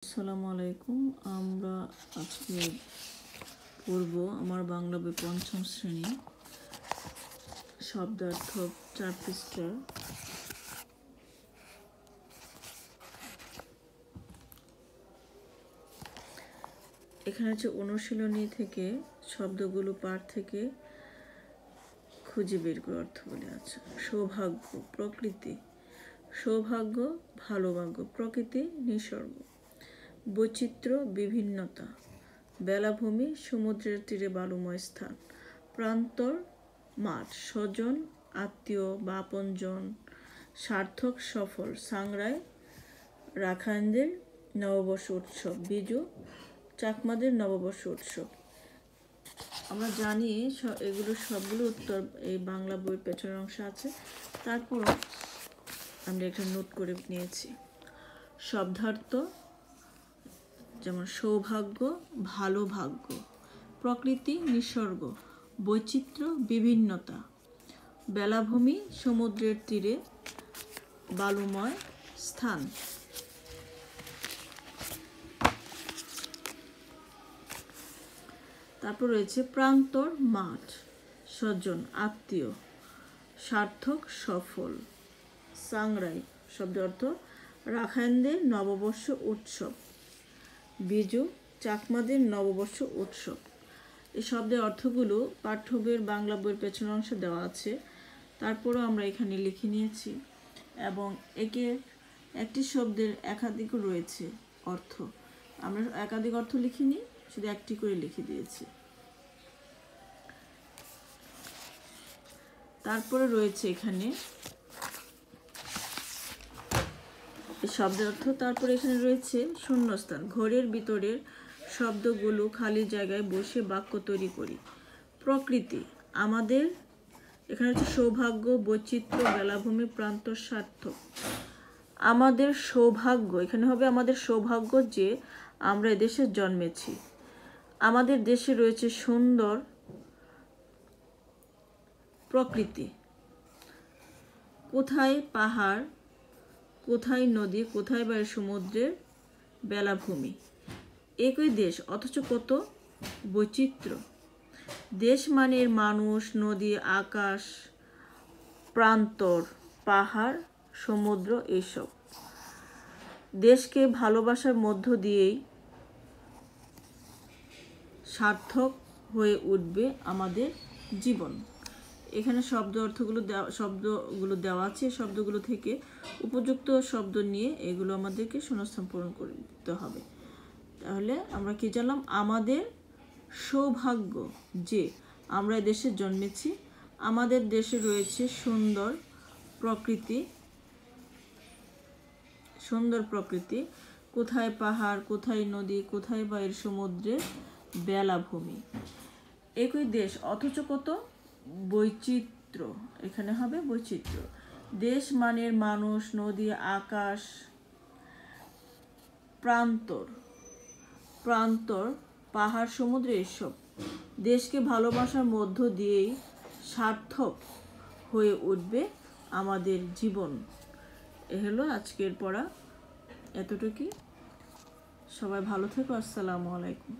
আসসালামু আলাইকুম। আমরা আজকে পড়ব আমার বাংলা বই পঞ্চম শ্রেণী শব্দার্থ 4 পৃষ্ঠা। এখানে হচ্ছে অনুশীলনী থেকে শব্দগুলো পাঠ থেকে খুঁজে বের করে অর্থ বলে আছে। সৌভাগ্য, প্রকৃতি। সৌভাগ্য, ভালো ভাগ্য। প্রকৃতি, নিসর্গ। বৈচিত্র্য, বিভিন্নতা। বেলাভূমি, সমুদ্রের তীরে বালুময় স্থান। প্রান্তর, মাঠ। স্বজন, আত্মীয় বা আপনজন। সার্থক, সফল। সাংরাই, রাখাইনদের নববর্ষ উৎসব। বিজু, চাকমাদের নববর্ষ উৎসব। আমরা জানি এগুলো সবগুলো উত্তর এই বাংলা বইয়ের পেছনের অংশে আছে, তারপর আমরা একটা নোট করে নিয়েছি। শব্দার্থ যেমন সৌভাগ্য, ভালো ভাগ্য। প্রকৃতি, নিসর্গ। বৈচিত্র্য, বিভিন্নতা। বেলাভূমি, সমুদ্রের তীরে বালুময় স্থান। তারপর রয়েছে প্রান্তর, মাঠ। স্বজন, আত্মীয়। সার্থক, সফল। সাংরাই শব্দ অর্থ রাখাইনদের নববর্ষ উৎসব। বিজু, চাকমাদের নববর্ষ উৎসব। এই শব্দের অর্থগুলো পাঠ্য বইয়ের বাংলা বইয়ের পেছনের অংশে দেওয়া আছে, তারপরও আমরা এখানে লিখে নিয়েছি এবং একে একটি শব্দের একাধিক রয়েছে অর্থ। আমরা একাধিক অর্থ লিখিনি, শুধু একটি করে লিখে দিয়েছি। তারপরে রয়েছে এখানে শব্দের অর্থ। তারপরে এখানে রয়েছে শূন্যস্থান। ঘরের ভিতরের শব্দগুলো খালি জায়গায় বসে বাক্য তৈরি করি। প্রকৃতি, আমাদের। এখানে হচ্ছে সৌভাগ্য, বৈচিত্র্য, বেলাভূমি, প্রান্তর, সার্থক। আমাদের সৌভাগ্য, এখানে হবে আমাদের সৌভাগ্য যে আমরা এদেশে জন্মেছি। আমাদের দেশে রয়েছে সুন্দর প্রকৃতি। কোথায় পাহাড়, কোথায় নদী, কোথায় বা সমুদ্রের বেলাভূমি। একই দেশ অথচ কত বৈচিত্র্য। দেশ মানের মানুষ, নদী, আকাশ, প্রান্তর, পাহাড়, সমুদ্র, এইসব। দেশকে ভালোবাসার মধ্য দিয়েই সার্থক হয়ে উঠবে আমাদের জীবন। এখানে শব্দগুলো দেওয়া আছে। শব্দগুলো থেকে উপযুক্ত শব্দ নিয়ে এগুলো আমাদেরকে শূন্যস্থান পূরণ করতে হবে। তাহলে আমরা কি জানলাম? আমাদের সৌভাগ্য যে আমরা দেশে জন্মেছি। আমাদের দেশে রয়েছে সুন্দর প্রকৃতি। কোথায় পাহাড়, কোথায় নদী, কোথায় বা এর সমুদ্রের বেলাভূমি। একই দেশ অথচ কত বৈচিত্র্য। এখানে হবে বৈচিত্র্য। দেশ মানের মানুষ, নদী, আকাশ, প্রান্তর, পাহাড়, সমুদ্র, এসব। দেশকে ভালোবাসার মধ্য দিয়েই সার্থক হয়ে উঠবে আমাদের জীবন। এ হলো আজকের পড়া। এতটুকুই। সবাই ভালো থেকো। আসসালামু আলাইকুম।